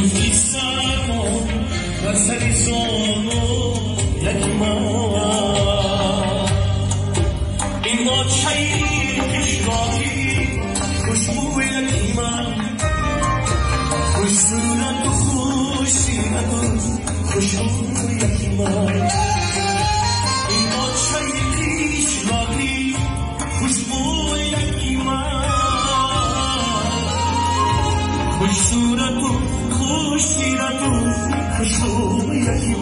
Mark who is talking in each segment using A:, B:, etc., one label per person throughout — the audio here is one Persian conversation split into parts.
A: گفتی سرما و سری زانو یکی این آچهی کشراکی خوشبو یکی خوش صورت و خوش سیرت و خوشبو یکی این آچهی کشراکی خوشبو یکی خوش صورت و خوش سیرت و خوشبو یکی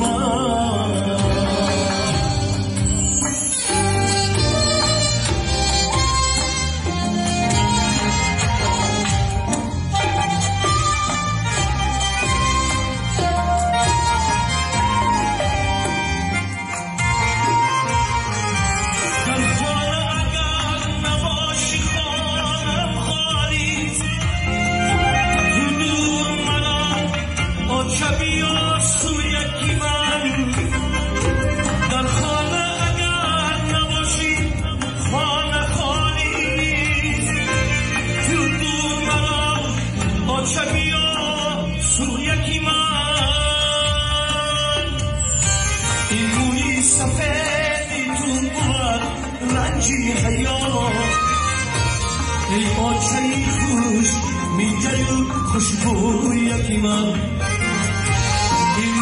A: ای آچهی خوش میجای خوشبو یکی این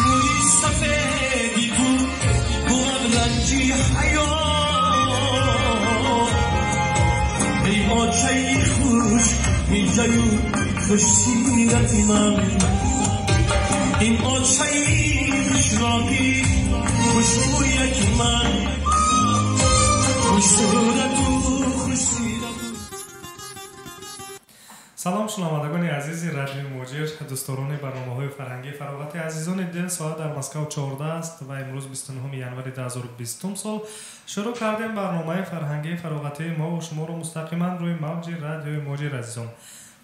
A: موی سفیدی تو بود رنجی حیات ای آچهی خوش میجای خوش سیرتی این آچهی خوشراکی خوشبو یکی خوش صورت و خوش سیرت.
B: سلام شنوندگان عزیز رادیو موجر، دوستداران برنامه‌های فرهنگی فراغت عزیزان دل، ساعت در مسکو 14 است و امروز 29 ینوری 2020 سال شروع کردیم برنامه فرهنگی فراغت ما و شما رو مستقیما روی موج رادیو موجر عزیزان.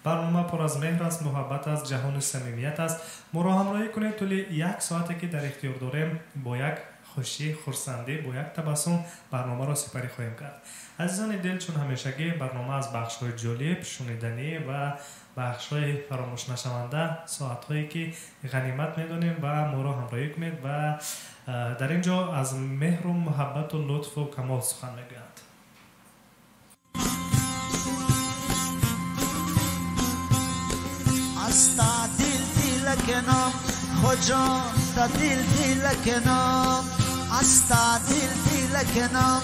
B: برنامه پر از مهر است، محبت است، جهان صمیمیت است. ما را همراهی کنید طول یک ساعتی که در اختیار داریم با یک خوشی، خرسندی، با یک تبسم برنامه را سپری خواهیم کرد. عزیزان دل، چون همیشگی برنامه از بخش‌های جالب، شنیدنی و بخش‌های فراموش نشونده، ساعت‌هایی که غنیمت می‌دانیم و ما را همراهی کنید و در اینجا از مهر و محبت و لطف و کمال سخن می‌گویند.
C: استا دل کنم خجان تا دل کنم استا دل کنم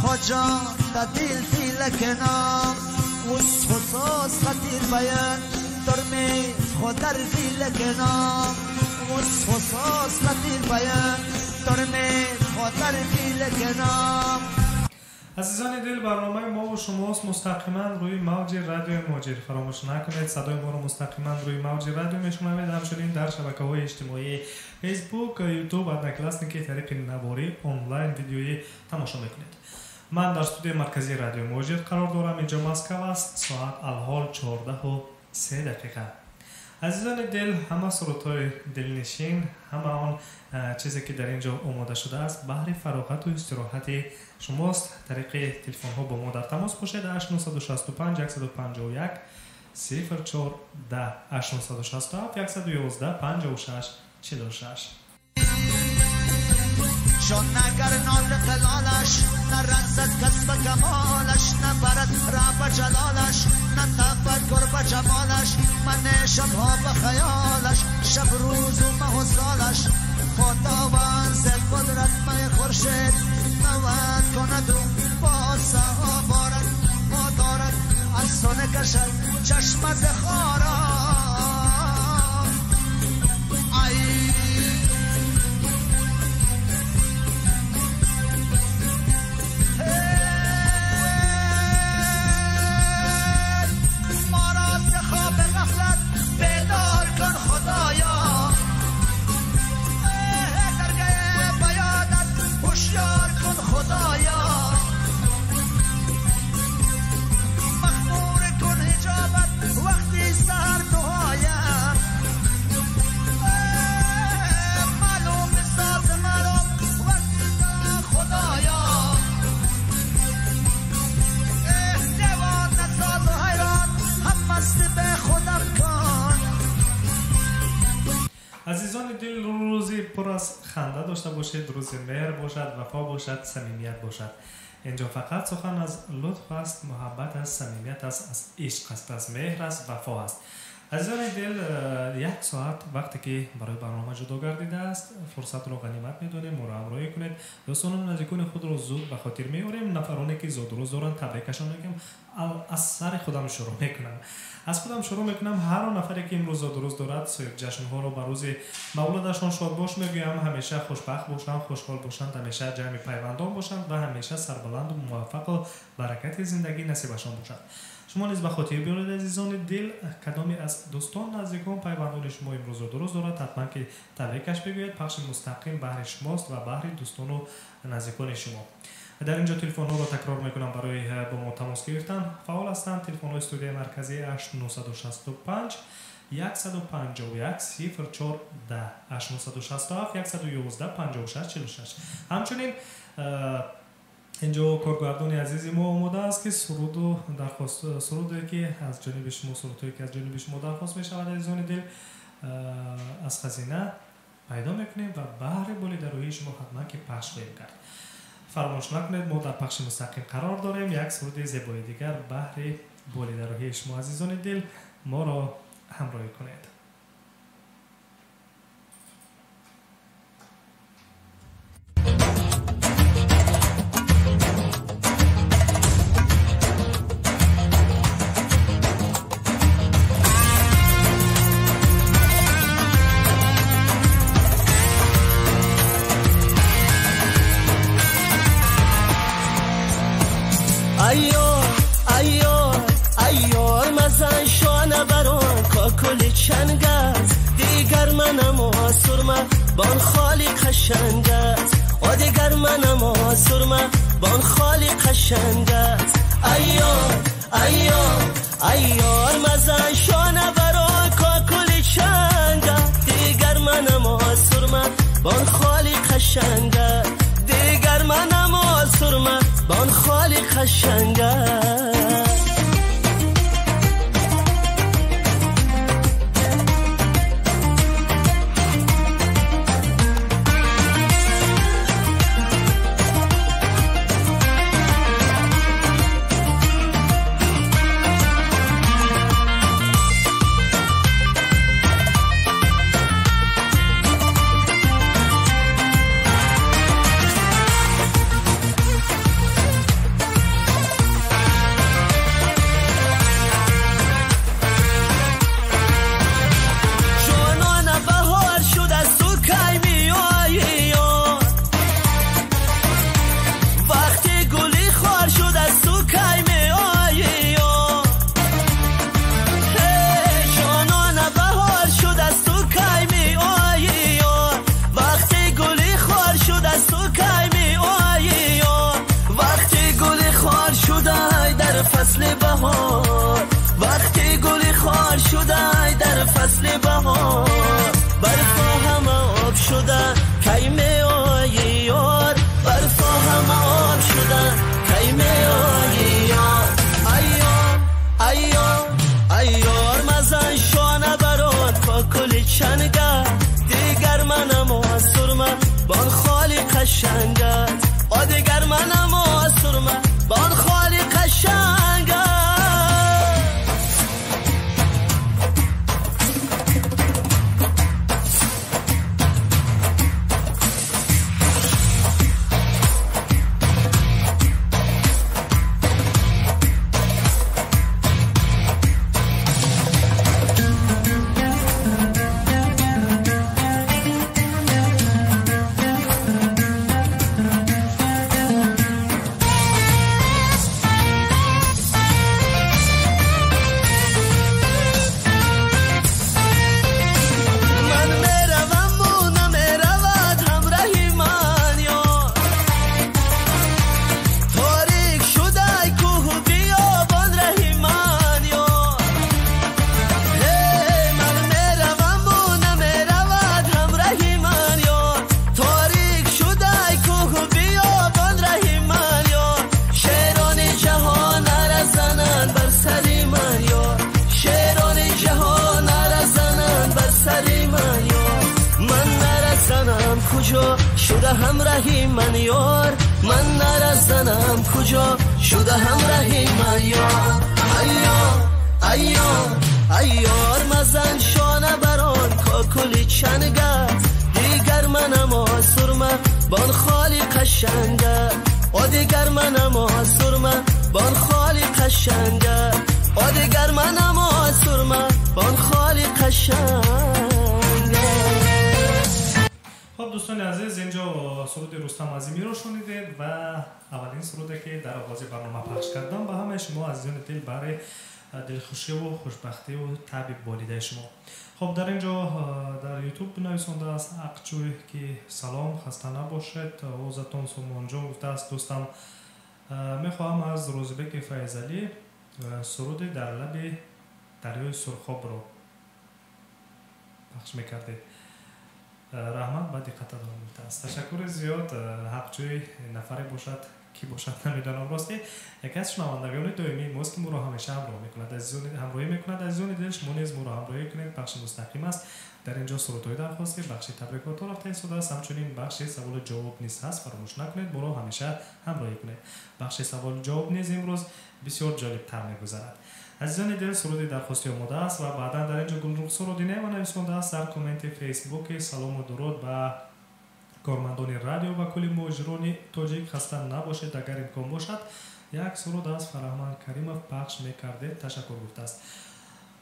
C: خجان تا دل کنم وس خصوص خطیر بیان درمی خودر دل کنم وس خصوص خطیر بیان درمی خودر دل کنم.
B: عزیزان دل، برنامه ما و شماست مستقیما روی موج رادیو موجر. فراموش نکنید صدای ما رو مستقیما روی موج رادیو میشنوید. همچنین در شبکه‌های اجتماعی فیسبوک، یوتیوب و ادنکلاسنی که طریق نواری آنلاین ویدیویی تماشا میکنید. من در استودیو مرکزی رادیو موجر قرار دارم. اینجا مسکو است، ساعت الحال 14:03. عزیزان دل، همه سرودهای دلنشین، همه آن چیزی که در اینجا آماده شده است بهر فراغت و استراحت شماست. طریق تلفن ها با ما در تماس باشید. 865 151 0410 867 111 56 46.
C: چون نگر نال خلالش نرزد کسب کمالش نبرد رب جلالش نتفکر به جمالش من شبها به خیالش شب روز و ماه و سالش خداوند ز قدرت مه خورشید نوت کند و با سها بارد ما دارد از سونه کشد چشم ز خارا وقتی سر تو
B: عزیزان دل، روزی پر از خنده داشته باشید، روز مهر باشد، وفا باشد، صمیمیت باشد. اینجا فقط سخن از لطف است، محبت است، صمیمیت است، از عشق است، از مهر است، وفا است. عزیزان دل، یک ساعت وقتی که برای برنامه جدا گردیده است، فرصت رو غنیمت میدونیم، ما رو همراهی کنید. دوستان و نزدیکان خود رو زود به خاطر میاریم. نفرانی که زود روز دارن تبریکشون میگم. از سر خودم شروع میکنم. از خودم شروع میکنم. هر نفری که امروز زود روز دارد، جشن ها رو به روز مولدشان شاد باش میگویم. همیشه خوشبخت باشند، خوشحال باشند، همیشه جمع پیوندان باشند و همیشه سربلند و موفق و برکت زندگی نصیبشان باشد. شما نیز به خاطر بیارید عزیزان دل، کدامی از دوستان نزدیکان پیوندان شما امروز درست دارد، حتما که تبریکش بگویید. پخش مستقیم بهر شماست و بهر دوستان و نزدیکان شما. در اینجا تلفن ها رو تکرار میکنم برای با ما تماس گرفتن. فعال هستند تلفن های استودیو مرکزی 8965 151 0410 8967 111 56 46. همچنین اینجا کارگردان عزیزی ما آماده است که سرود و درخواست، سرودی که از جانب شما، سرودی که از جانب شما درخواست می شود عزیزان دل، از خزینه پیدا میکنیم و بهر بولی در روی شما حتما که پخش خواهیم کرد. فراموش نکنید ما در پخش مستقیم قرار داریم. یک سرود زیبای دیگر بهر بولی در روی شما عزیزان دل، ما را همراهی کنید.
D: ایار مزن شانه بران کاکل چنگ است، دیگر منم آسرمه بان خالی قشنگ است، دیگر منم آسرمه بان خالی قشنگ است. ایار مزن شانه بران کاکل چنگ است، دیگر منم آسرمه بان خالی قشنگ است، دیگر منم آسرمه بان خالی قشنگ است. وقتی گلی خار شده در فصل بهار، برفا همه آب شده کیمه آی یار، برفا همه آب شده کیمه آی یار. ایار مزن شانه برات کاکل چنگه، دیگر منم آسرمه بان خالی قشنگه، دیگر منم آسرمه بان خالی قشنگه. شده همراهی من یار من نرزنم کجا شده همراهی من یار ایار مزن شانه بران کاکلی چنگه دیگر منم آسرمه بان خالی قشنگه و دیگر منم آسرمه بان خالی قشنگه و دیگر منم آسرمه بان خالی قشنگه.
B: خب دوستان عزیز اینجا سرود رستم عظیمی رو شنیدید و اولین سروده که در آغاز برنامه پخش کردم به همه شما عزیزان دل برای دلخوشی و خوشبختی و تب بالیده شما. خب در اینجا در یوتیوب نویسنده است اقچوی که سلام خسته نباشید اوزتون سومانجان گفته است دوستم میخواهم از روزبک فیضعلی سرود در لب دریای سرخاب رو پخش میکردید. رحمت با دقت دارم گفته است. تشکر زیاد. حقجوی نفری باشد کی باشد نمیدانم. راستی یکی از شنوندگان دائمی ماست که ما رو همیشه همراهی میکند عزیزان دل شما نیز ما رو همراهی کنید. بخش مستقیم است در اینجا سرودهای درخواستی بخش تبریکات و رفته شده است. همچنین بخش سوال جواب نیز هست فراموش نکنید ما رو همیشه همراهی کنید. بخش سوال جواب نیز امروز بسیار جالب تر میگذرد. عزیزان دل سرودی درخواستی آماده است و بعدا در اینجا گلرخ سرودینه و نویسنده است در کامنت فیسبوک سلام و درود به کارمندان رادیو و کلی مجران تاجیک خسته نباشید اگر امکان باشد یک سرود از فرهمند کریمов پخش میکرده تشکر گفته است.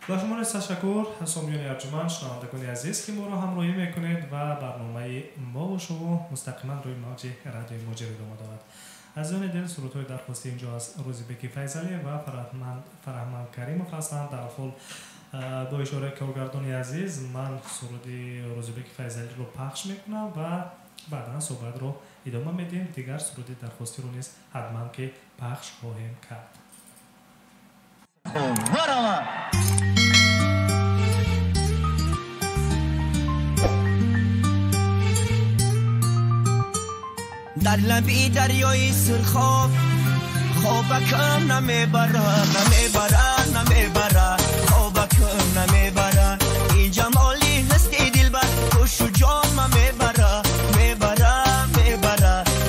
B: با شما نیز تشکر سامیان ارجمند شنوندگان عزیز که ما را همراهی میکنید و برنامه ما و شما مستقیما روی موج رادیو موجی ادامه دارد. عزیزان دل سرودهای درخواستی اینجا از روزبک فیضعلی و فرهمند کریمov هستند. در حال با اشاره کارگردان عزیز من سرودی روزبک فیضعلی رو پخش میکنم و بعدا صحبت رو ادامه میدیم. دیگر سرودی درخواستی رو نیز حتما که پخش خواهیم کرد.
C: در لبی دریای سرخاب خوابکم نمیبره خوابکم نمیبره این جمالی هستی دلبر خوشو جام میبره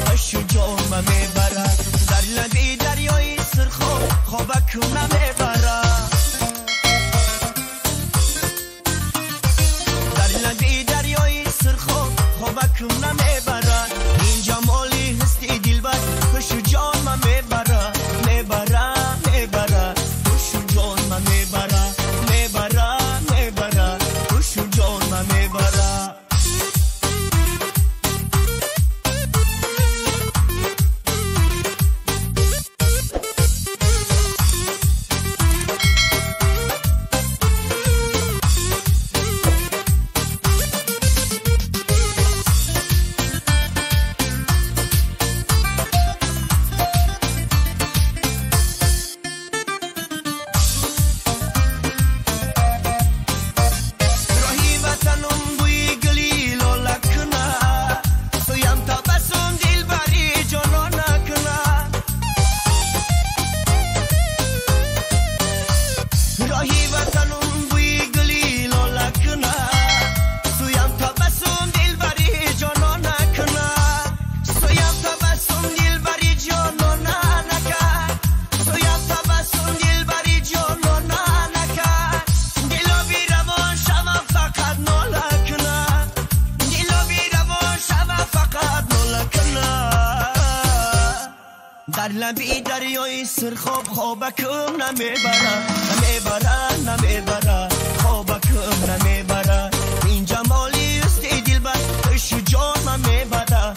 C: خوشو جام میبره در لبی دریای سرخاب خوابکم نمیبره در لبی دریای سرخاب خوابکم نمیبره این جمالی هستی دلبر خوشو جام میبره خوشو جام میبره خوشو جام میبره در لبی دریای سرخاب خوابکم نمیبره خوابکم نمیبره این جمالی استی دلبر خوشو جام میبره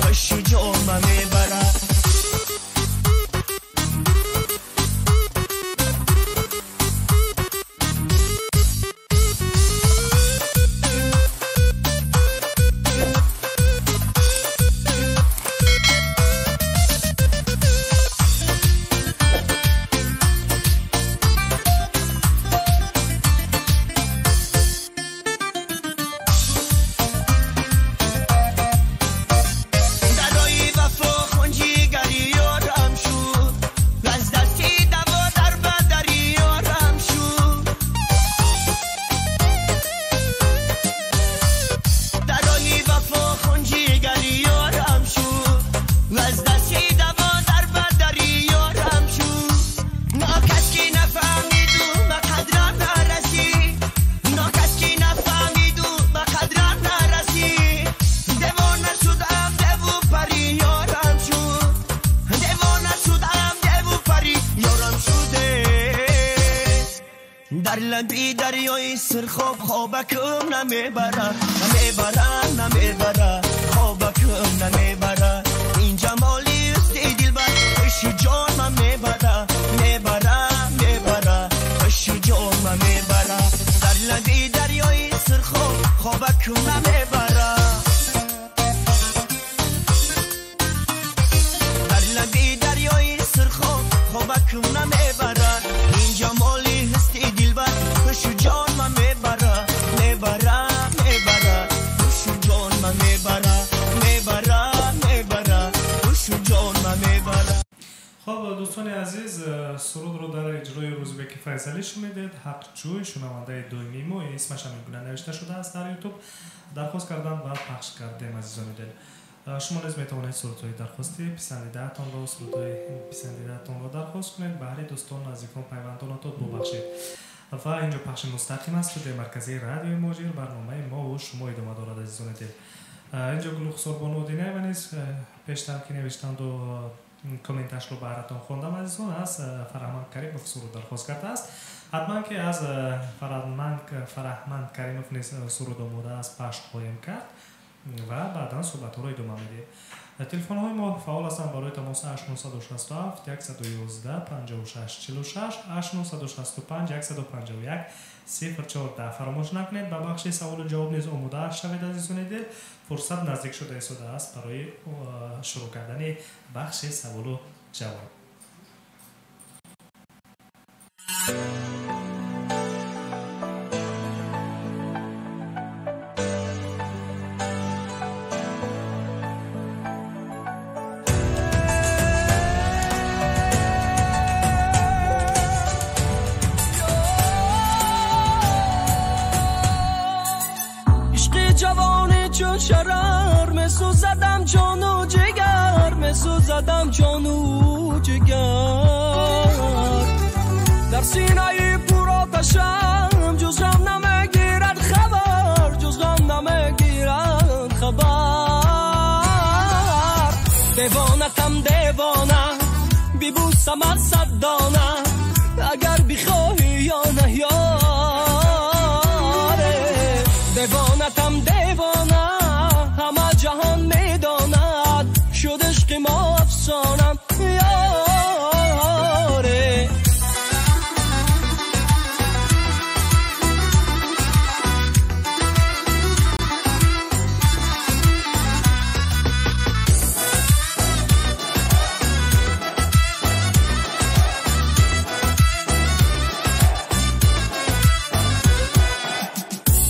C: خوشو جام میبره
D: خوابکم نمیبره خوابکم نمیبره این جمالی است دلبر خوش جان من میبره خوش جان من میبره در لبی دریای سرخاب خوابکم نمیبره در لبی دریای سرخاب خوابکم نمیبره این جمالی است دلبر خوش جان من میبره خوش جان من میبره خوش جان من میبره.
B: خب دوستان عزیز، سرود رو در اجرای روزبک فیصلی شنیدید. حق جوی شنونده دومی ما، اسمش هم اینگونه نوشته شده است در یوتیوب. درخواست کردن و پخش کردیم عزیزان دل. شما نیز میتوانید سرودهای درخواستی پسندیده‌تان رو درخواست کنید، برای دوستان نزدیکان پیوندانتان ببخشید. و اینجا پخش مستقیم است در مرکزی رادیوی موجیر. برنامه ما و شما ادامه دارد عزیزان دل. اینجا گلوخ سربانو دینه و نیز پیشتر که نوشتند و کامنتش رو براتون خوندم عزیزان. از فرهمند کریموف سرود درخواست کرده است. حتما که از فرهمند کریموف نیز سرود آماده است پخش خواهیم کرد و بعدا صحبت ها رو ادامه میدیم. تلفن های ما فعال هستند برای تماس 8967 111 56 46 8965 151 014. فراموش نکنید به بخش سوال و جواب نیز آماده شوید عزیزان دل. فرصت نزدیک شده است برای شروع کردن بخش سوال و جواب.
D: شرار مسوزدم جانو جگر در سینه پر آتشم جز غم نمیگیرد خبر دیوانتم دیوانه بیبوسم از صد دانه اگر بخواهی یا نه یاره دیوانتم دیوانه همه جهان میداند شد عشق ما افسانم یاره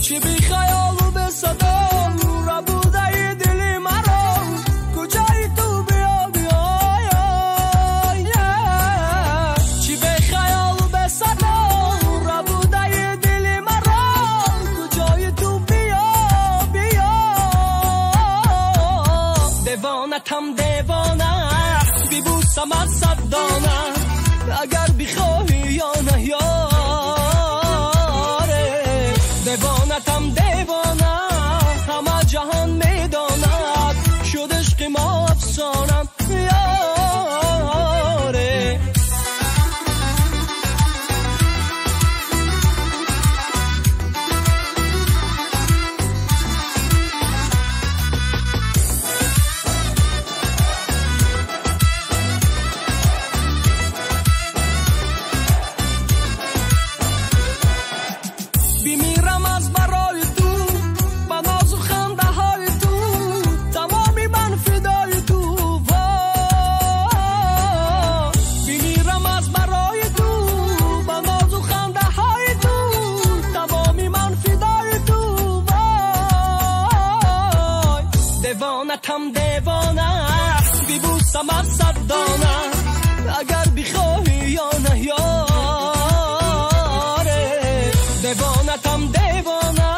D: چی بی خیال و به صدا را بوده دلی مرا کجای تو بیا چی بی خیال و به صدا را بوده دلی مرا کجای تو بیا دیوانتم دیوانه بیبوسم از صد دانه اگر بخواهی یا نه یاره دیوانتم دیوانه همه جهان میداند شد عشق ما افسانم یاره بیمیرم از برای تو با ناز و خنده های تو تمامی من فدای تو بیمیرم از برای تو با ناز و خنده های تو تمامی من فدای تو دیوانتم دیوانه بیبوسم از صد دانه اگر بخواهی یا نه یاره دیوانتم دیوانه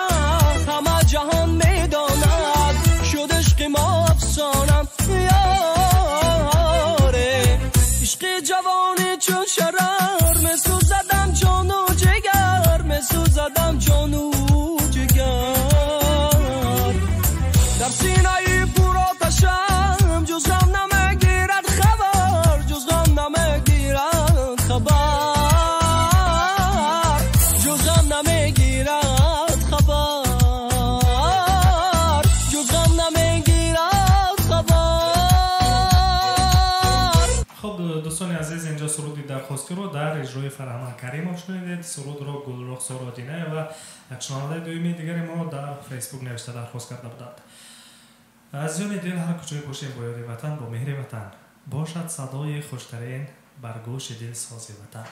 D: همه جهان میداند شد عشق ما افسانم یاره عشق جوانی چون شرار مسوزدم جانو جگر در سینه پر آتشم جز غم نمیگیرد خبر
B: اجرای فرهمند کریمов شنیدید. سرود را گلرخسار آدینه و یک شنونده دومی دیگری ما در فیسبوک نوشته درخواست کرده بودند. عزیزان دل، هر کجای باشیم با یاد وطن، با مهر وطن باشد صدای خوشترین بر گوش دل ساز وطن.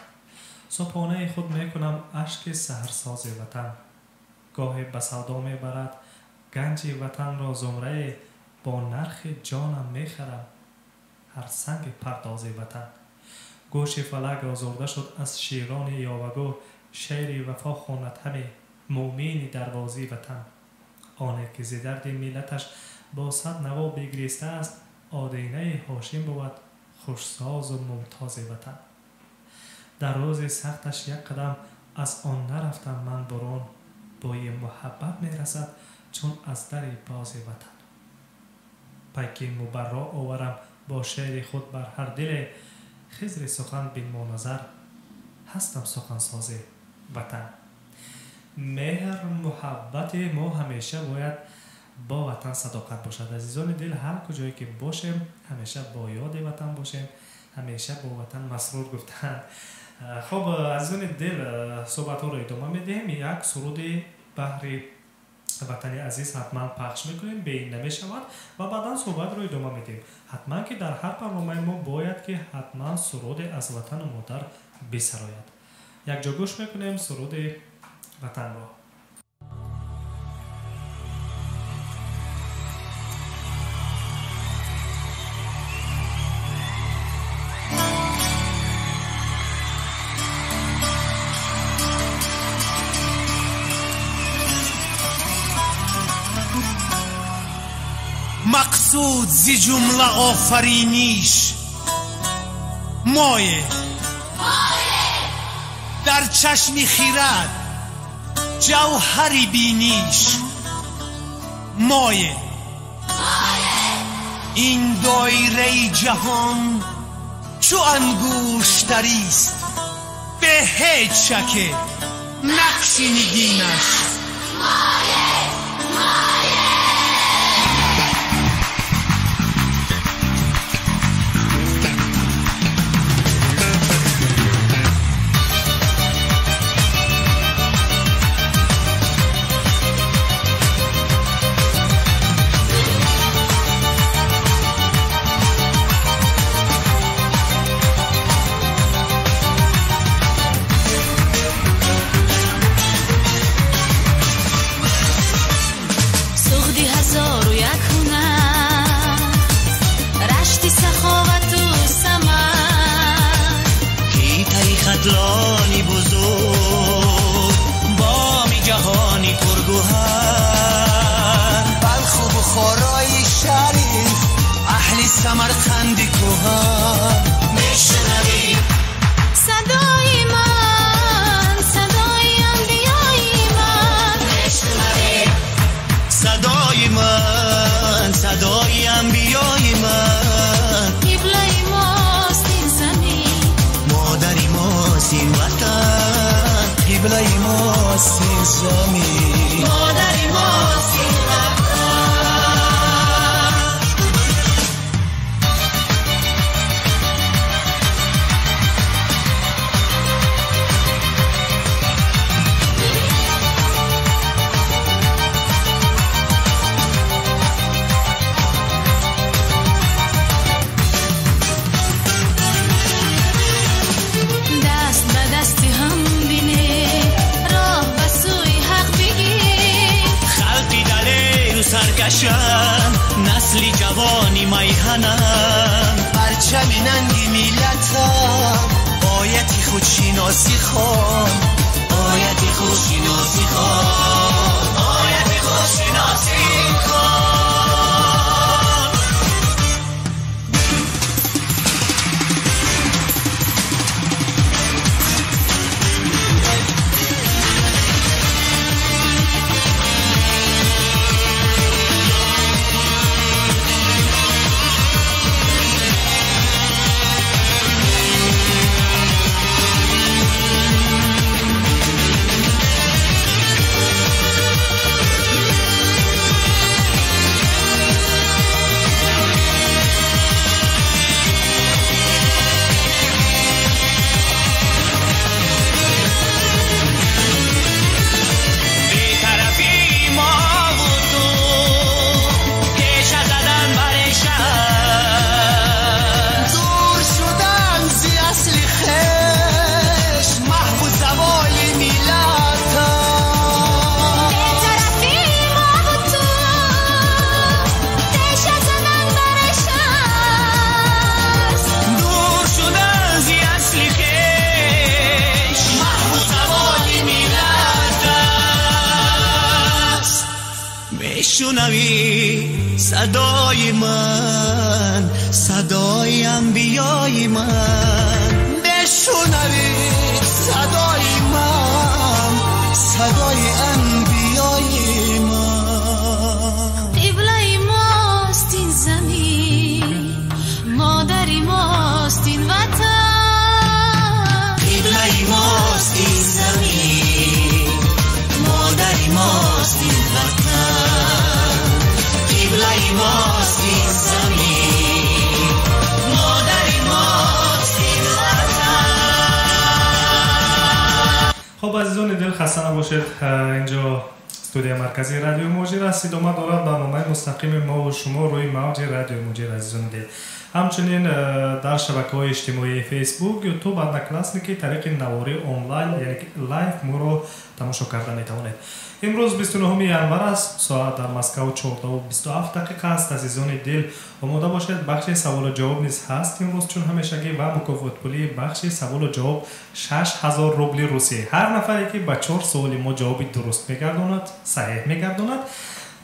B: صبحانه خود میکنم اشک سحرساز وطن، گاهی به سودا میبرد گنج وطن را زمره، با نرخ جانم میخرم هر سنگ پرداز وطن. گوش فلک آزرده شد از شیران یاوگو، شعر وفا خواند همه مومین دروازی وطن. آنه که ز درد ملتش با صد نوا بگریسته است، آدینه هاشم بود خوشساز و ممتاز وطن. در روز سختش یک قدم از آن نرفتم من برون، بوی محبت میرسد چون از در باز وطن. پیکی مبرا آورم با شعر خود بر هر دل، خضر سخن بین ما نظر هستم سخن ساز وطن. مهر محبت ما همیشه باید با وطن صداقت باشد. عزیزان دل، هر کجایی که باشیم همیشه با یاد وطن باشیم، همیشه با وطن مسرور گفتن. خب عزیزان دل، صحبت ها رو ادامه میدیم. یک سرود بحر وطن عزیز حتما پخش میکنیم، به این نمیشود و بعدا صحبت رو ادامه میدیم. حتما که در هر برنامه ما باید که حتما سرود از وطن و مادر بسراید. یک جا گوش میکنیم سرود وطن را.
A: مقصود زی جمله آفرینیش مایه در چشم خیرد جوهری بینیش مایه. این دایره جهان چو انگوشتریست، به هیچ شکه نقشی نگینش
E: لانی بزرگ بامی جهانی پرگوهر،
A: بلخ و بخارای شریف
E: اهل سمرقند کوهر. میشنوی
F: صدای من، صدای انبیای من،
E: میشنوی صدای من، صدای انبیای من.
F: قبله ماست این زمین،
E: مادری ماست این وطن. قبله ماست این زمین، مادری ماست این وطن. سرکشن نسلی جوانی میهنن،
A: پرچم ننگی میلتم آیتی خودشناسی خوان،
E: آیتی خودشناسی خوان، آیتی خودشناسی خوان. میشنوی صدای من، صدای انبیای من. بشنوی صدای من، صدای انبیای من.
F: قبله ماست این زمین، مادری ماست این وطن.
E: قبله ماست این زمین، مادری ماست این وطن. قبله ماست این زمین، مادری ماست این وطن.
B: خب عزیزان دل خسته نباشید، اینجا استودیو مرکزی رادیو موجی است. ادامه دارد برنامه مستقیم ما و شما روی موج رادیو موجی عزیزان دل. همچنین در شبکه‌های اجتماعی فیسبوک، یوتیوب و ادناکلاسنیکی طریق نواری آنلاین یعنی لایف ما رو تماشا کرده میتوانید. امروز 29 ینور است، ساعت در مسکو 14:27 دقیقه است. عزیزان دل آماده باشید، بخش سوال و جواب نیز هست امروز چون همیشگی و مکافات پولی بخش سوال و جواب 6000 روبل روسی. هر نفری که با 4 سوال ما جواب درست میگرداند، صحیح میگرداند،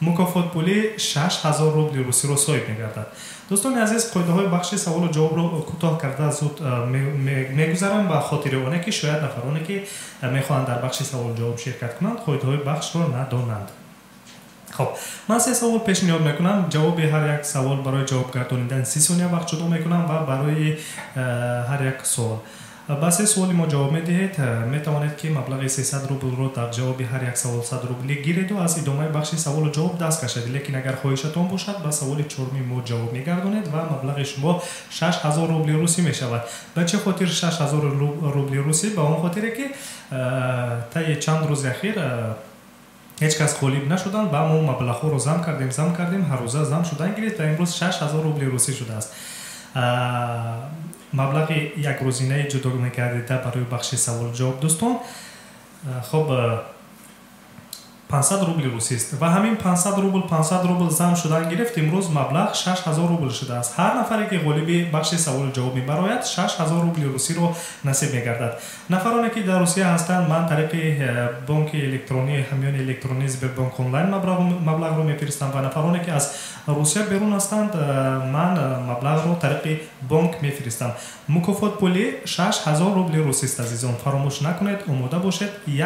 B: مکافات پولی 6000 روبل روسی رو صاحب میگردد. دوستان عزیز، قاعده های بخش سوال و جواب رو کوتاه کرده زود میگذارم به خاطر اونه که شاید نفرانی که میخواهند در بخش سوال و جواب شرکت کنند قاعده های بخش رو ندانند. خب من 3 سوال پیشنهاد میکنم، جواب هر یک سوال برای جواب گردانیدن 30 ثانیه وقت جدا میکنم و برای هر یک سوال با 3 سوال ما جواب میدهید. میتوانید که مبلغ 300 روبل رو در جواب هر یک سوال 100 روبل گیرید و از ادامه بخش سوال و جواب دست کشید. لیکن اگر خواهشتان باشد با سوال چهارمی ما جواب میگردانید و مبلغ شما 6000 روبل روسی میشود. به چه خاطر 6000 روبل روسی؟ به اون خاطر که طی چند روز اخیر هیچ کس غالب نشدن و ما مبلغ رو زم کردیم هر روز زم شدن گرفت و امروز 6000 روبل روسی شده است. مبلغ یک روزینه جدا می‌گردیده برای بخش سوال جواب دوستان. خب 500 روبل روسی است و همین 500 روبل زم شدن گرفت. امروز مبلغ 6000 روبل شده است. هر نفری که غالب بخش سوال جواب می‌براید 6000 روبل روسی رو نصیب می‌گردد. نفرانی که در روسیه هستند من طریق بانک الکترونی همیان الکترونی بانک آنلاین مبلغ رو می‌فرستم و نفرانی که از روسیه بیرون هستند من مبلغ رو طریق بانک می‌فرستم. مکافات پولی 6000 روبل روسی است. عزیزان فراموش نکنید، آماده باشید. یک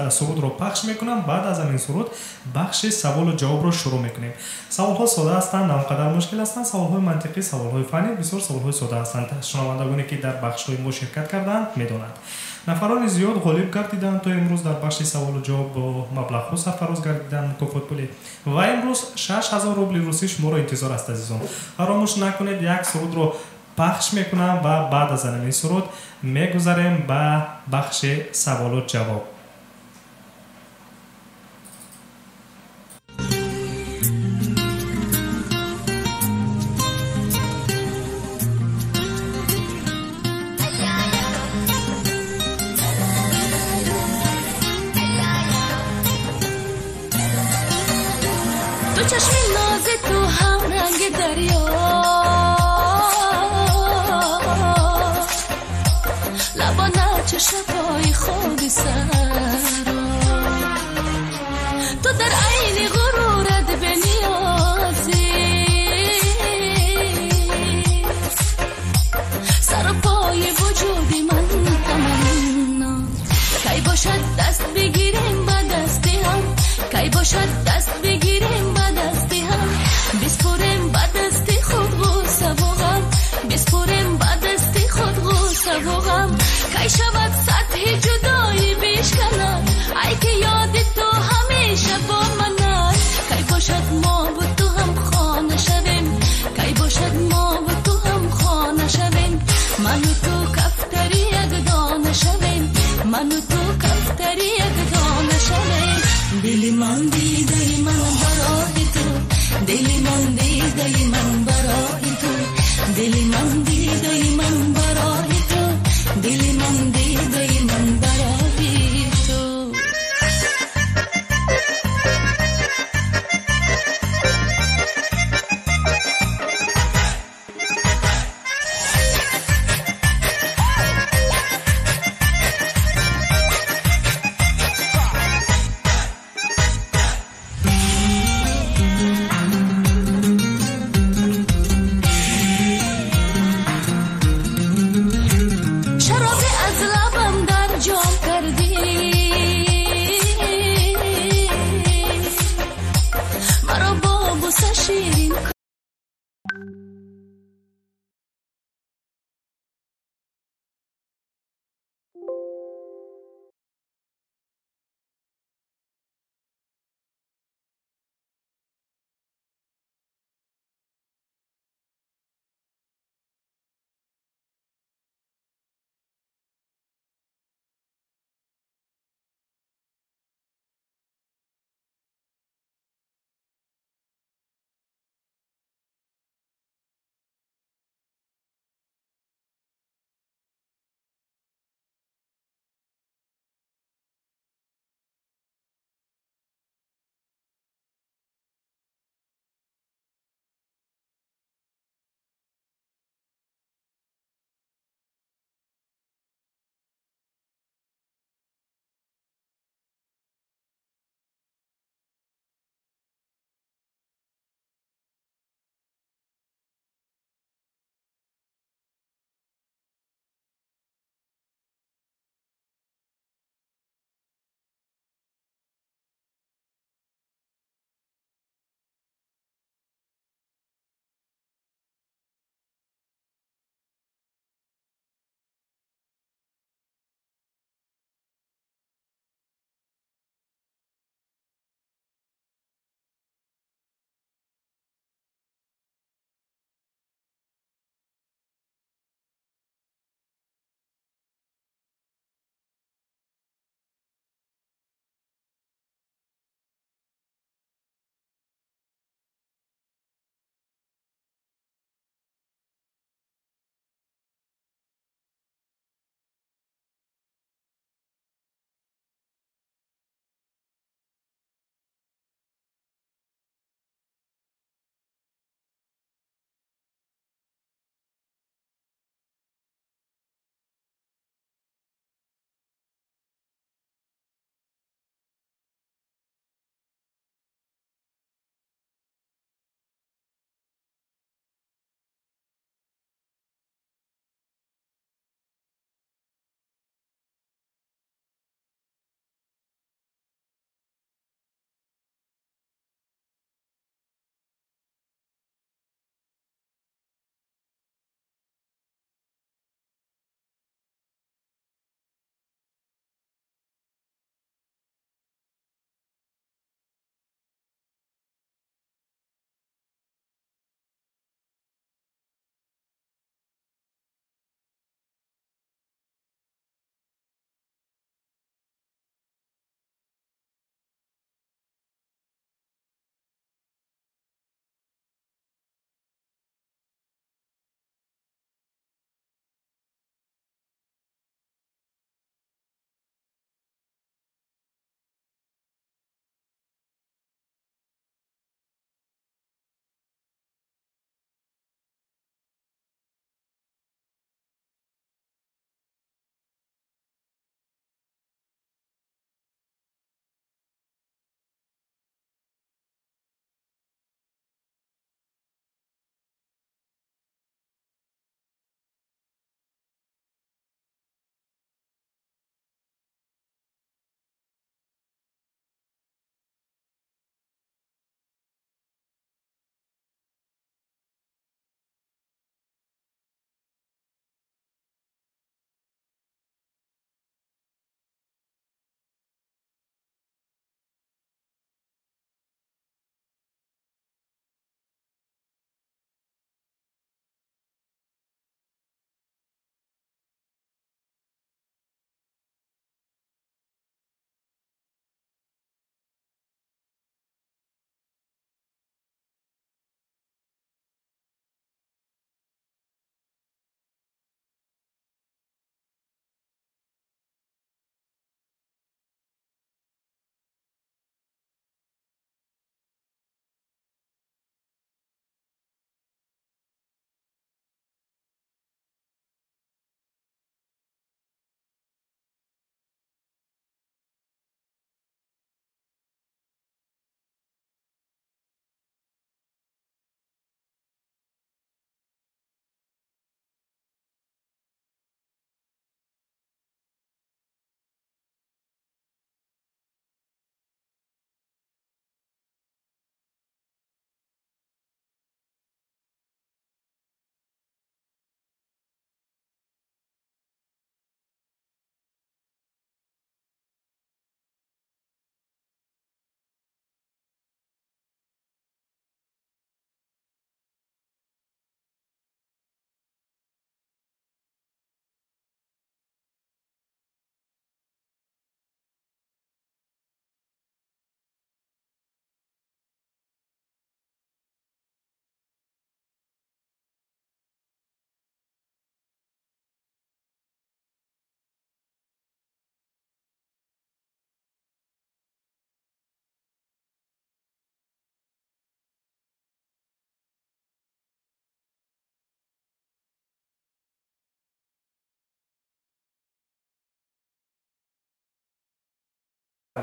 B: سرود رو پخش می‌کنم، بعد از این سرود بخش سوال و جواب رو شروع میکنیم. سوال ها ساده هستند، نه اونقدر مشکل هستند. سوال های منطقی، سوال های فنی، بسیار سوال های ساده هستند. شنوندگانی که در بخش های ما شرکت کردند میدونند. نفران زیاد غالب گردیدند تا امروز در بخش سوال و جواب با مبلغ ها سرفراز گردیدند مکافات پولی و امروز 6000 روبل روسی شما را انتظار است. عزیزان فراموش نکنید یک سرود رو پخش میکنم و بعد از این سرود میگذاریم به بخش سوال و جواب.
F: تو چشم ناز تو هم رنگ دریا، لبا نچه شبای خود سر، تو در عین غرورت به نیازی، سر و پای وجودی من تمنا، کی باشد دست بگیریم با دستی هم، کی باشد دست بگیریم با دستی هم، بسپریم با دستی خود غصه و غم، بسپریم با دستی خود غصه و غم، کی شود سطح جدایی بشکند، ای که یاد تو همیشه با من است، کی باشد ما و تو هم خانه شویم، کی باشد ما و تو هم خانه شویم، من و تو کفتری یک دانه شویم، من و تو کفتری یک دانه شویم. دلی من دیده من برای تو، دلی من دیده من برای تو، دلی من دیده من برای تو، دلی من دیده من برای تو.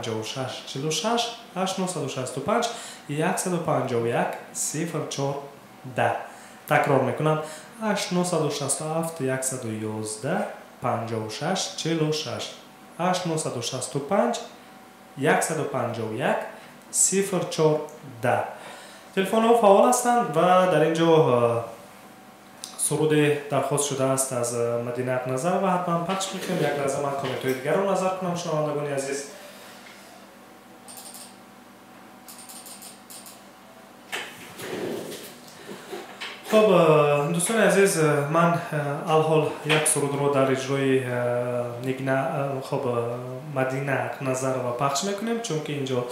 B: 56 46 8965 151 04 10. تکرار میکنم 8967 111 56 46 8965 151 04 10. تلفن ها فعال هستند و در اینجا سرود درخواست شده است از مدینه حق نظر و حتما پخش میکنیم. یک لحظه من کامنت های دیگر رو نظر کنم شنوندگان عزیز. خب دوستان عزیز، من الحال یک سرود رو در اجرای خب مدینه حق نظر و پخش میکنیم، چون که اینجا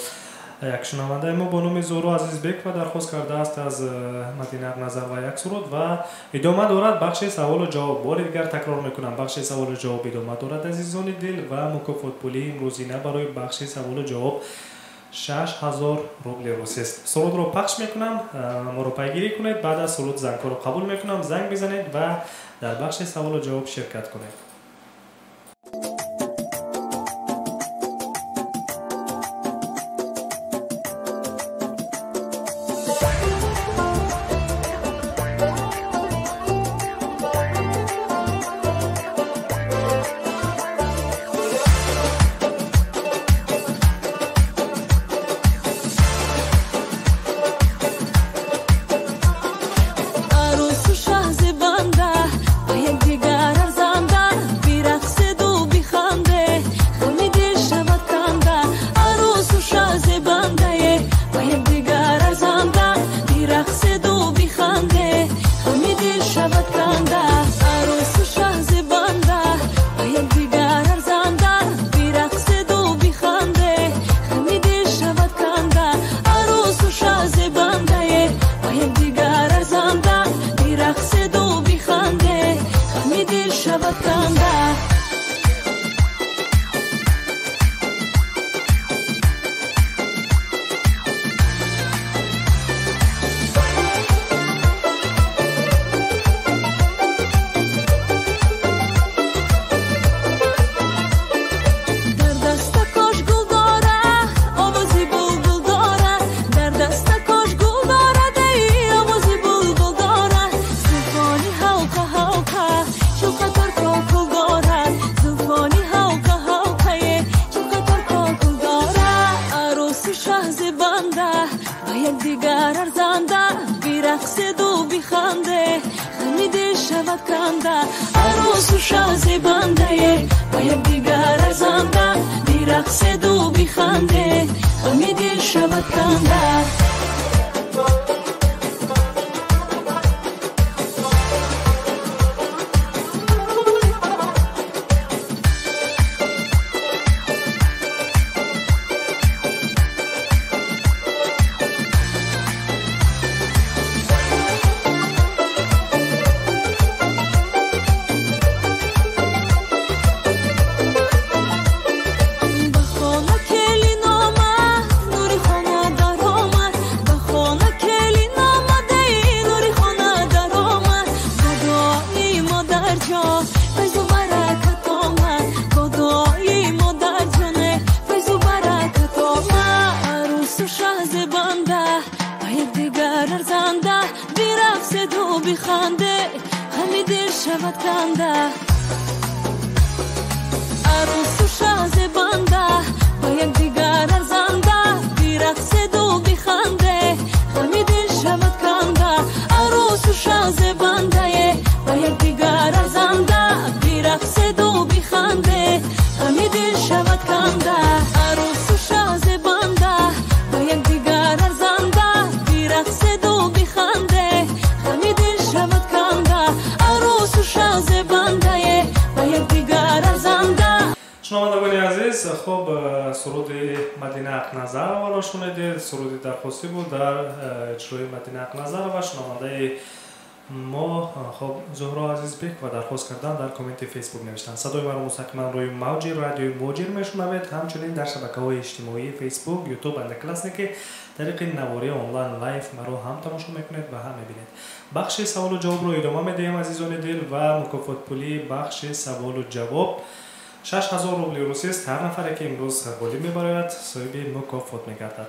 B: یک شنونده ما با نام زورو عزیز بیک و درخواست کرده است از مدینه حق نظر و یک سرود و ادامه دارد بخش سوال و جواب. بار دیگر تکرار میکنم، بخش سوال و جواب ادامه دارد عزیزان دل و مکافات پولی امروزینه برای بخش سوال و جواب 6000 روبل روسی است. سرود رو پخش میکنم، ما رو پیگیری کنید. بعد از سرود زنگ رو قبول میکنم، زنگ بزنید و در بخش سوال و جواب شرکت کنید. خب سرود مدینه حق نظر والا شنیدید. سرود درخواستی بود در اجرای مدینه حق نظر و شنونده ما خب زهرا عزیز بیک و درخواست کردن در کامنت فیسبوک نوشتن. صدای ما رو مستقیما روی موج رادیوی موجیر میشنوید، همچنین در شبکه‌های اجتماعی فیسبوک، یوتیوب اند کلاسیک طریق نواری آنلاین لایف ما رو هم تماشا میکنید و هم میبینید. بخش سوال و جواب رو ادامه میدیم عزیزان دل و مکافات پولی بخش سوال و جواب 6000 рубли руси است. هر نفری که امروز گلی میبرد صاحب مکافات میگردد.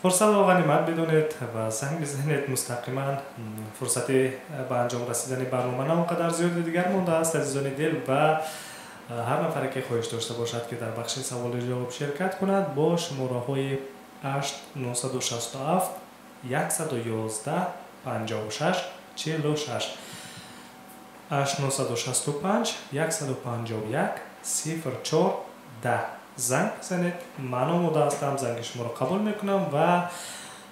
B: فرصت را غنیمت بدونید و زنگ بزنید. مستقیما فرصت به انجام رسیدن برنامه نه اونقدر زیاد دیگر مونده است. عزیزان دل و هر نفری که خواهش داشته باشد که در بخش سوال و جواب شرکت کند با شماره های 8967 111 56 46 8965 151 04 10 زنگ بزنید. من آماده هستم، زنگ شما را قبول میکنم و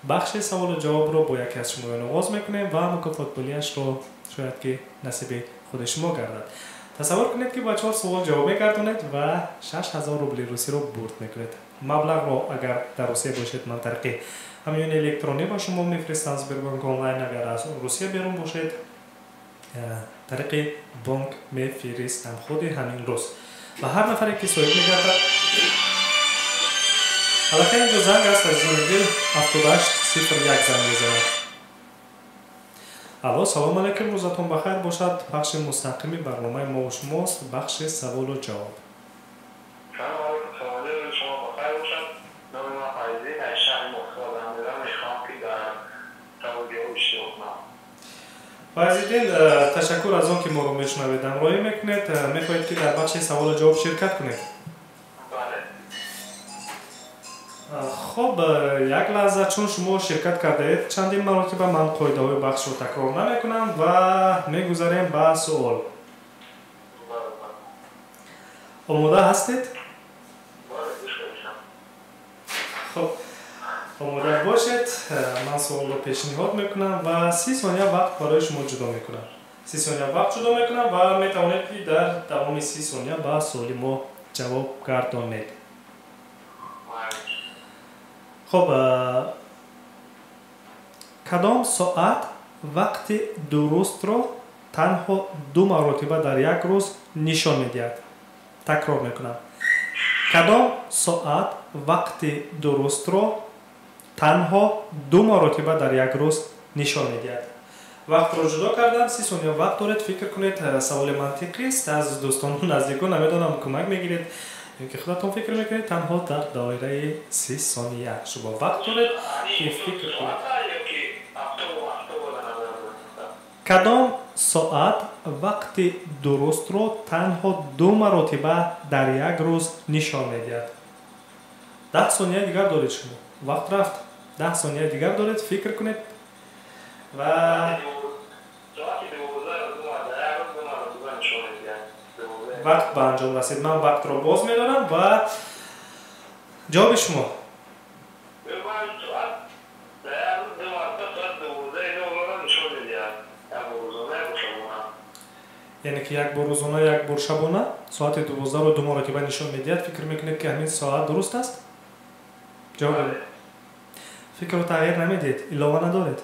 B: بخش سوال و جواب رو با یکی از شما آغاز میکنیم و مکافات پولیش رو شاید که نصیب خود شما گردد. تصور کنید که با 4 سوال جواب میگردونید و 6000 روبل روسی رو برد میکنید. مبلغ رو اگر در روسیه باشید من طریق همیون الکترونی با شما میفرستم. سبربانک آنلاین اگر از روسیه بیرون باشید طریق بانک میفرستم خود همین روز. و هر نفری که سوال میگردد حالا که اینجا زنگ است از زندگی 7801 زنگ میزند. الو سلام علیکم، روزتون بخیر باشد. بخش مستقیمی برنامه ما و شماست، بخش سوال و جواب.
G: سلام علیکم، سوال شما بخیر باشد. نام من فایزی از شهر مسکو هستم. میخوام که در سوال جواب اشتراک کنم.
B: فایزی تشکر از اون که ما رو میشنوید. همراهی میکنید. میخواهید که در بخش سوال و جواب شرکت کنید؟
G: بله.
B: خب یک لحظه، چون شما شرکت کرده اید چندین مرتبه من قاعده های بخش رو تکرار نمیکنم و میگذاریم به سوال. آماده هستید؟ خب آماده باشید. من سوال رو پیشنهاد میکنم و 30 ثانیه وقت برای شما جدا میکنم. 30 ثانیه وقت جدا میکنم و میتوانید که در دوام 30 ثانیه به سوال ما جواب گردانید. خب کدام ساعت وقت درست را تنها 2 مرتبه در یک روز نشان میدهد؟ تکرار میکنم. کدام ساعت وقت درست را تنها 2 مرتبه در یک روز نشان میدهد؟ وقت رو جدا کردم. 30 ثانیه وقت دارید. فکر کنید. سوال منطقی است. از دوستان و نزدیکان نمیدونم کمک میگیرید که خودتون فکر میکنید. تنها در دایره 30 ثانیه شما وقت دارید که فکر کنید. کدام ساعت وقت درست رو تنها 2 مرتبه در یک روز نشان میدهد؟ 10 ثانیه دیگر دارید. شما وقت رفت. 10 ثانیه دیگر دارید. فکر کنید و وقت به انجام رسید. من وقت رو باز میدارم و جواب شما. یعنی که یک بار روزانه یک بار شبانه ساعت 12 رو 2 مرتبه نشان میدهد. فکر میکنید که همین ساعت درست است؟ جواب بدید. فکر رو تغییر نمیدید؟ علاوه ندارید؟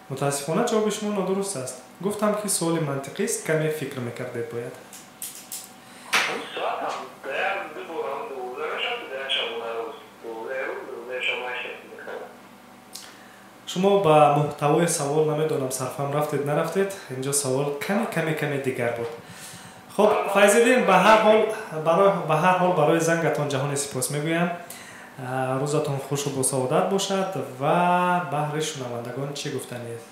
B: متاسفانه جواب شما نادرست است. گفتم که سوال منطقی است. کمی فکر میکردید باید. شما با محتوای سوال نمیدونم صرفا رفتید نرفتید. اینجا سوال کمی دیگر بود. خب فایزالدین، به هر حال برای زنگتان جهان سپاس میگویم. روزتون خوش و با سعادت باشد و بهر شنوندگان چی گفتنی است؟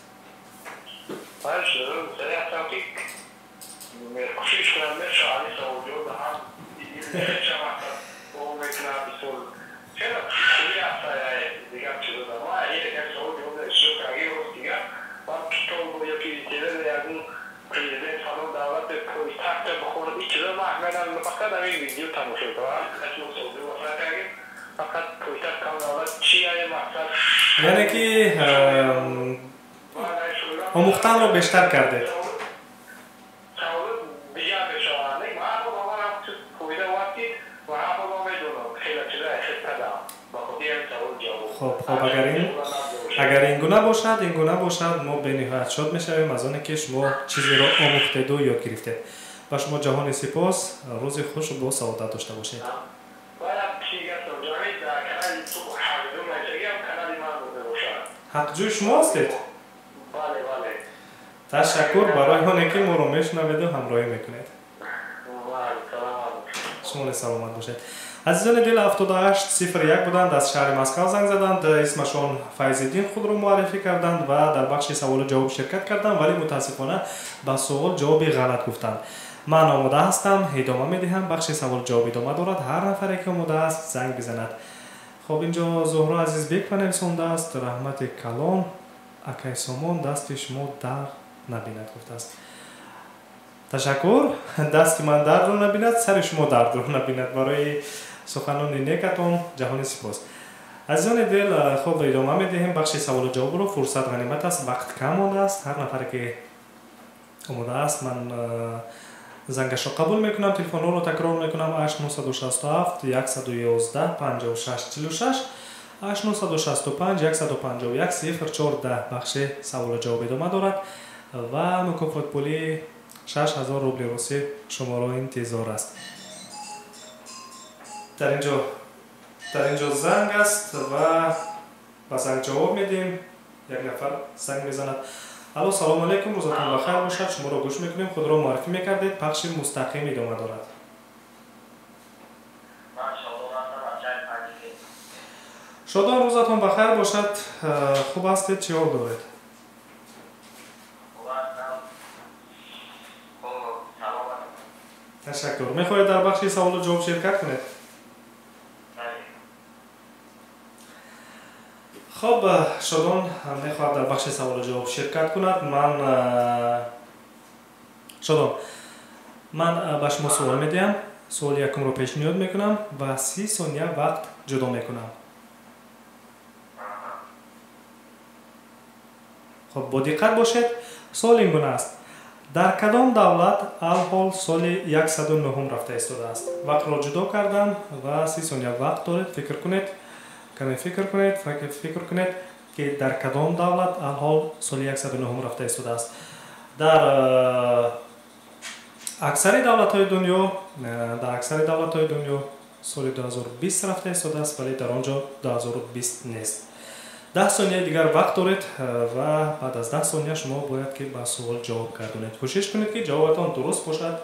B: یعنی که آموختن رو بیشتر کردید. خب اگر این گونه باشد ما به نهایت شاد میشویم از آنکه که شما چیزی را آموختید و یاد گرفتید. و شما جهان سپاس. روز خوش و با سعادت داشته باشید. حقجوی شما هستید؟ بله. تشکر برای آنکه ما رو میشنوید و همراهی میکنید. осмон саломат бошед. азизони дил 7801 буданд аз шаҳри Москав занг заданд, исмашон Файзиддин худро муаррифӣ карданд ва дар бахши саволу ҷавоб ширкат карданд, вале мутаассифона ба суол ҷавоби ғалат гуфтанд. ман омода ҳастам, идома медиҳам. бахши саволу ҷавоб идома дорад. ҳар нафаре ки омода аст занг бизанад. хоб инҷо Зуҳро Азизбек панелсондааст. раҳмати калон акай Сомон дасти шумо дар набинад гуфтааст. ташаккур. дасти ман дардро набинад, сари шумо дардро набинад. барои суханони некатон ҷаҳони сипос. азизони дил, хоб идома медиҳем бахши саволу ҷавобро. фурсат ғанимат аст, вақт кам мондааст. ҳар нафаре ки омода аст ман зангашро қабул мекунам. телефонҳоро такрор мекунам. 8967 111 5646 8965 151 014 бахши саволу ҷавоб идома дорад ва мукофотпулӣ 6000 рубли русӣ шуморо интизор аст. дар инҷо занг аст ва ба занг ҷавоб медиҳем. як нафар занг мезанад. алло, салому алайкум, рӯзатон бахайр бошад. шуморо гӯш мекунем. худро муаррифӣ мекардед. пахши мустақим идома дорад. шодон, рӯзатон бахайр бошад. хуб ҳастед? чӣ ҳол доред? ташаккур. мехоҳед дар бахши саволу ҷавоб ширкат кунед? хоб, шодон мехоҳад дар бахши саволу ҷавоб ширкат кунад. шодон, ман ба шумо суол медиҳам. суоли якумро пешниҳод мекунам ва 30 сония вақт ҷудо мекунам. хоб, бо диққат бошед. суол ин гуна аст. дар кадом давлат алҳол соли 109 рафта истодааст? вақтро ҷудо кардам ва 30 сония вақт доред. фикр кунед. каме фикр кунед ки дар кадом давлат алҳол соли 109 рафта истодааст. дар аксари давлатҳои дунё соли 2020 рафта истодааст, вале дар он ҷо 2020 нест. 10 сония дигар вақт доред ва баъд аз 10 сония шумо бояд ки ба суол ҷавоб гардонед. кӯшиш кунед ки ҷавобатон дуруст бошад.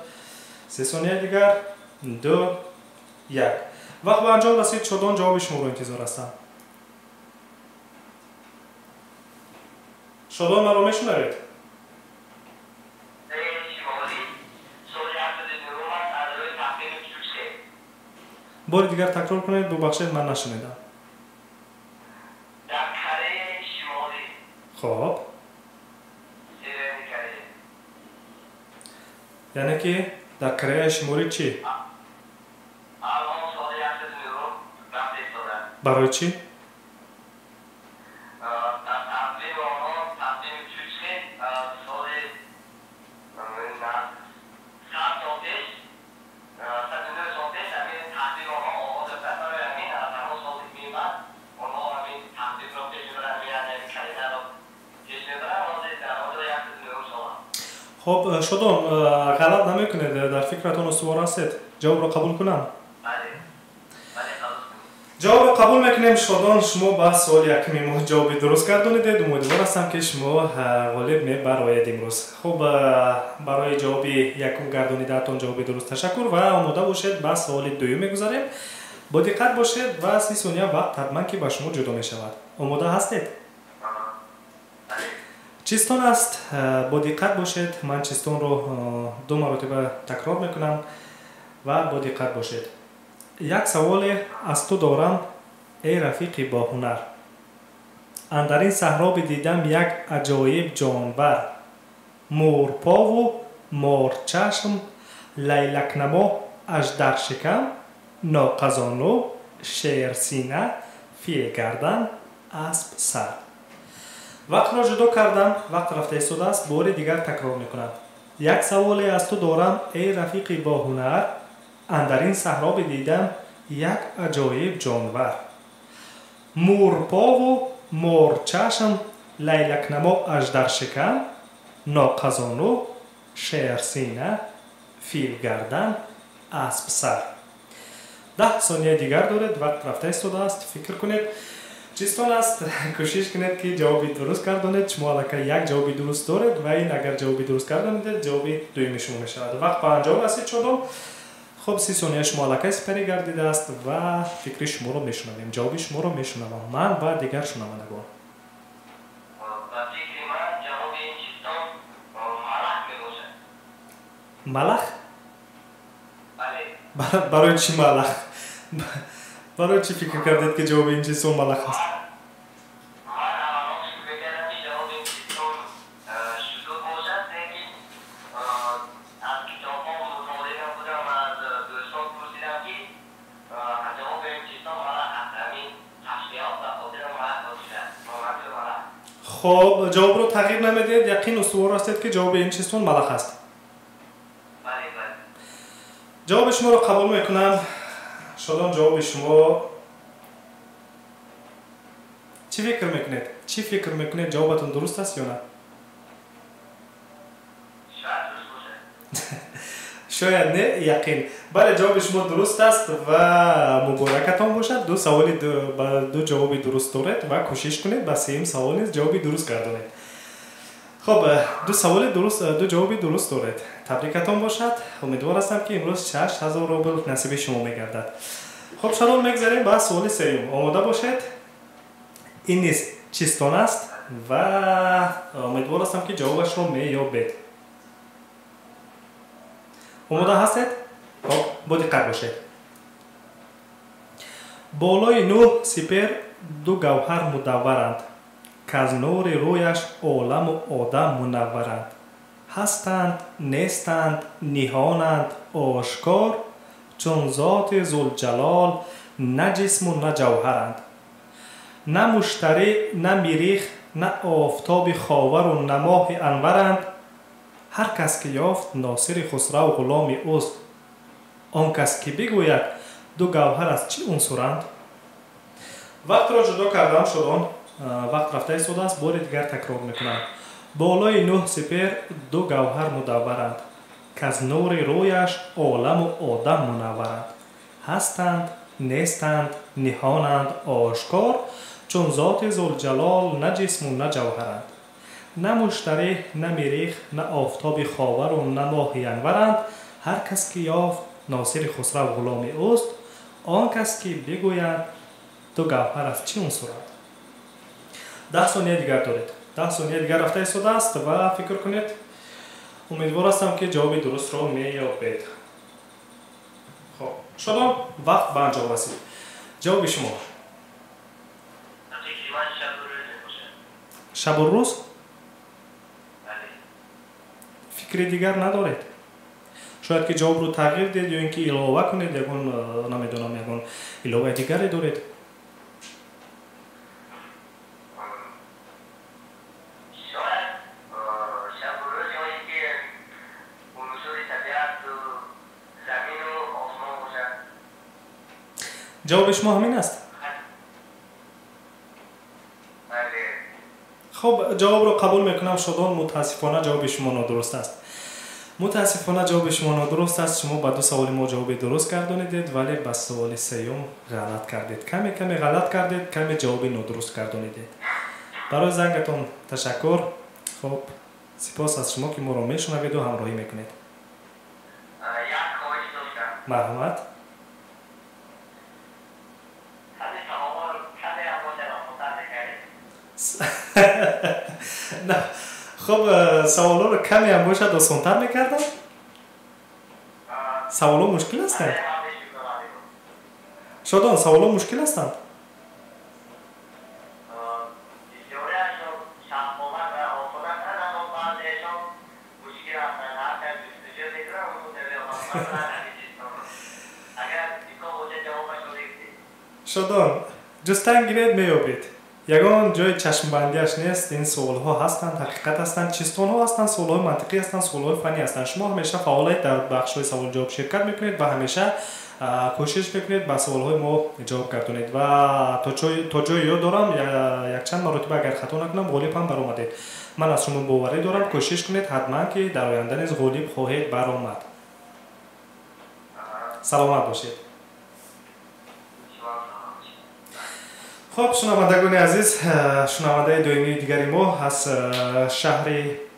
B: 3 сония дигар. 2 1. вақт ба анҷом расид. шодон, ҷавоби шуморо интизор ҳастам. шодон, маро мешунавед? бори дигар такрор кунед. бубахшед, ман нашунидам. хоб, яъне ки дар Кореяи Шимолӣ чӣ? барои чӣ? хоб, шодон, ғалат намекунед. дар фикратон устувор ҳастед. ҷавобро қабул кунам? ҷавобро қабул мекунем. шодон, шумо ба суоли якуми мо ҷавоби дуруст гардонидед. умедвор ҳастам ки шумо ғолиб мебароед имрӯз. хуб, барои ҷавоби якум гардонидаатон ҷавоби дуруст ташаккур ва омода бошед. ба суоли дуюм мегузарем. бо диққат бошед ва 30 сония вақт ҳатман ки ба шумо ҷудо мешавад. омода ҳастед? чистон аст. бо диққат бошед. ман чистонро 2 маротиба такрор мекунам ва бо диққат бошед. як саволе аз ту дорам, эй рафиқи боҳунар. андарин саҳро бидидам як аҷоиб ҷонвар. мӯрпову морчашм, лайлакнамо аждаршикам, ноқазону шерсина, филгардан, асп сар. вақтро ҷудо кардам. вақт рафта истодааст. бори дигар такрор мекунам. як саволе аз ту дорам, эй рафиқи боҳунар. андарин саҳро бидидам як аҷоиб ҷонвар. мӯрпову морчашм, лайлакнамо аждаршикам, ноқазону шерсина, филгардан, асп сар. 10 сония дигар доред. вақт рафта истодааст. фикр кунед. чистон аст. кӯшиш кунед ки ҷавоби дуруст гардонед. шумо аллакай як ҷавоби дуруст доред ва ин агар ҷавоби дуруст гардонидед ҷавоби дуюми шумо мешавад. вақт ба анҷом расид. шодон. خب 30 ثانیه شما لکه سپری گردیده است و فکر شما رو میشنویم، جواب شما رو میشنوم من و دیگر شنوندگان. ملخ؟ بله. برای چی ملخ؟ برای چی فکر کردید که جواب این چیزون ملخ است؟ خب جواب رو تغییر نمیدید، یقین استوار هستید که جواب این چیزون ملخ است. جواب شما رو قبول میکنم. شادان جواب شما چی فکر میکنید؟ چی فکر میکنید جوابتون درست است یا نه؟ شاید نه، یقین. بله جواب شما درست است و مبارکتان باشد. دو جوابی درست دارید و کوشش کنید با سوم سوال نیز جوابی درست گردانید. خب دو جوابی درست دارید. تبریکتان باشد. امیدوار هستم که امروز 6000 روبل نصیب شما میگردد. خب شادان میگذاریم با سوال سوم. آماده باشید. این نیز چیستان است و امیدوار هستم که جوابش رو مییابید. آماده هستید؟ خب با دقت باشید. بالای 9 سپر دو گوهر مدورند که از نور رویش عالم و آدم منورند. هستند، نیستند، نهانند، آشکار چون ذات ذوالجلال نه جسم و نه جوهرند. نه مشتری، نه مریخ، نه آفتاب خاور و نه ماه انورند. هر کس که یافت ناصر خسرو غلام اوست. آن کس که بگوید دو گوهر از چه عنصرند. وقت را جدا کردم شدان. وقت رفته ایستاده است. بار دیگر تکرار میکنم. بالای 9 سپر دو گوهر مدورند که از نور رویش عالم و آدم منورند. هستند، نیستند، نهانند، آشکار چون ذات ذوالجلال نه جسم و نه جوهرند. نه مشتری، نه مریخ، نه آفتاب خاور و نه ماه انورند. هر کس که یافت ناصر خسرو غلام اوست. آن کس که بگوید دو گوهر از چه عنصرند. 10 ثانیه دیگر دارید. 10 ثانیه دیگر رفته ایستاده است و فکر کنید. امیدوار هستم که جواب درست را مییابید. خب شادان وقت به انجام رسید. جواب شما شب و روز؟ فکر دیگر ندارید؟ شاید که جواب رو تغییر دید یا اینکه علاوه کنید یکون نمیدونم یکون علاوه دیگری دارید؟ جواب شما همین است؟ خب جواب رو قبول میکنم شادان. متاسفانه جواب شما نادرست است. متاسفانه جواب شما نادرست است. شما با دو سوال ما جواب درست گردانیدید ولی با سوال سوم غلط کردید. کمی غلط کردید، کمی جواب نادرست گردانیدید. برای زنگتون تشکر. خب سپاس از شما که ما رو میشنوید و همراهی میکنید. مرحمت. نه خب سوالا رو کمی هم باشد آسان‌تر میکردم. سوالا مشکل هستند شادان؟ سوالا مشکل هستند؟ شادان جستن گیرید میابید. یگان جای چشم بندیش نیست. این سوال ها هستند، حقیقت هستند، چیستان ها هستند، سوال های منطقی هستند، سوال های فنی هستند. شما همیشه فعالیت در بخش های سوال جواب شرکت میکنید و همیشه کوشش میکنید با سوال های ما جواب گردونید و تا جای یاد دارم یک چند مرتبه اگر خطا نکنم غالب هم برآمدید. من از شما باوری دارم. کوشش کنید حتما که در آینده نیز غالب خواهید برآمد. سلامت باشید. خب شنوندگان عزیز، شنونده دومی دیگری ما از شهر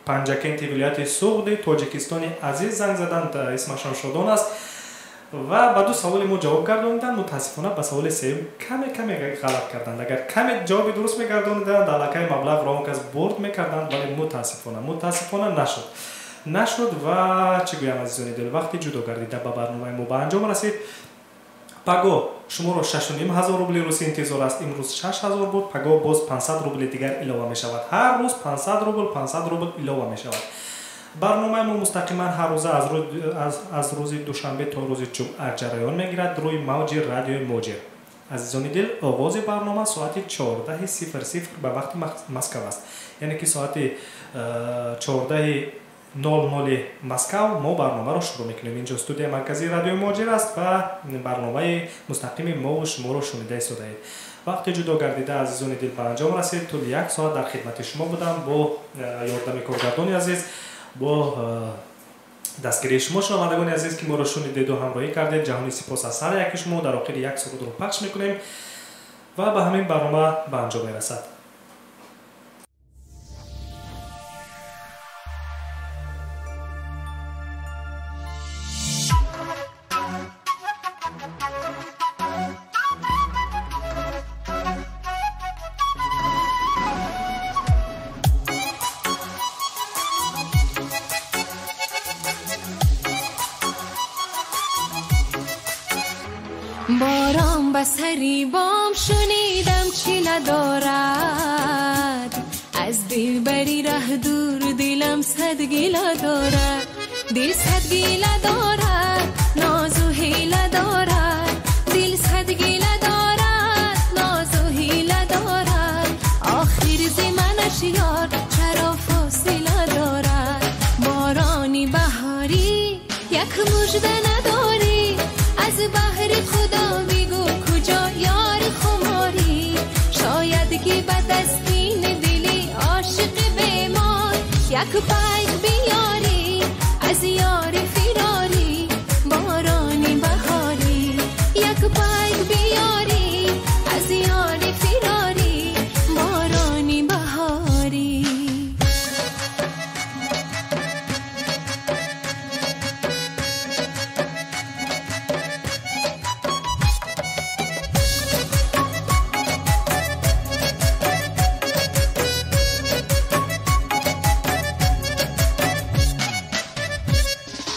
B: پنجکنت ولایت سوغد تاجیکستان عزیز زنگ زدند. اسمشان شادان است و به دو سوال ما جواب گرداندند. متاسفانه به سوال سوم کمی غلط کردند. اگر کمی جواب درست میگرداندند علاقه مبلغ را کس برد میکردند، ولی متاسفانه نشد و چه گویم عزیزان دل، وقتی جدا گردیده به برنامه ما به انجام رسید. پگاه شما را 6,500 روبل روسی انتظار است. امروز 6,000 بود. پگاه باز 500 روبل دیگر علاوه می شود. هر روز 500 روبل علاوه می شود. برنامه ما مستقیما هر روز از روز دوشنبه تا روز جمعه جریان میگیرد روی موج رادیو موجر. عزیزان دل، آغاز برنامه ساعت 14:00 به وقت مسکو است. یعنی که ساعت 14:00 مسکو ما برنامه را شروع میکنیم. اینجا استودیو مرکزی رادیو موجر است و برنامه مستقیم ما و شما را شنیده سازید. وقتی جدا گردیده عزیزان دل به انجام رسید. طول 1 ساعت در خدمت شما بودم با یاردم کارگردان عزیز، با دستگیری شما شنوندگان عزیز که ما را شنیدید و همراهی کردید. جهانی سپاس از سر یک شما. در آخر 1 سرود رو پخش میکنیم و به همین برنامه به انجام میرسد.
F: باران بسری بام شنیدم چیله دارد، از دلبری ره دور دلم صد گیله دارد. دل صد گیله دارد، ناز و حیله دارد. دل صد گیله دارد، ناز و حیله دارد. آخر زمانش یار چرا فاصله دارد. بارانی بهاری یک مژده نداری، از بحر خدا بگو کجا یار خماری. شاید که به دستین دلی عاشق بیمار یک پیک بیاری از یار فراری. بارانی بهاری یک پیک بیاری از یار فراری. بارانی بهاری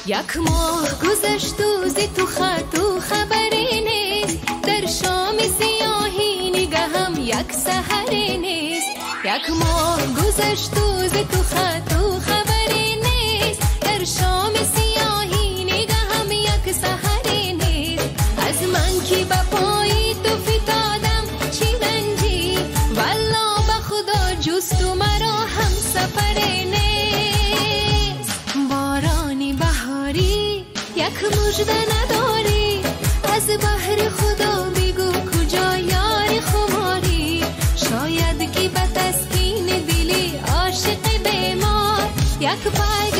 F: یک ماه گذشت و ز تو خط و خبری نیست. در شام سیاهی نگهم یک سحری نیست. یک ماه گذشت و ز تو خط و خبری نیست. در شام سیاهی نگهم یک سحری نیست. از من که به پای تو فتادم چی رنجی، والله به خدا جز تو مرا هم سفری نیست. بارانی بهاری یک مژده نداری، از بحر خدا بگو کجا یار خماری. شاید که به تسکین دلی عاشق بیمار یک پیک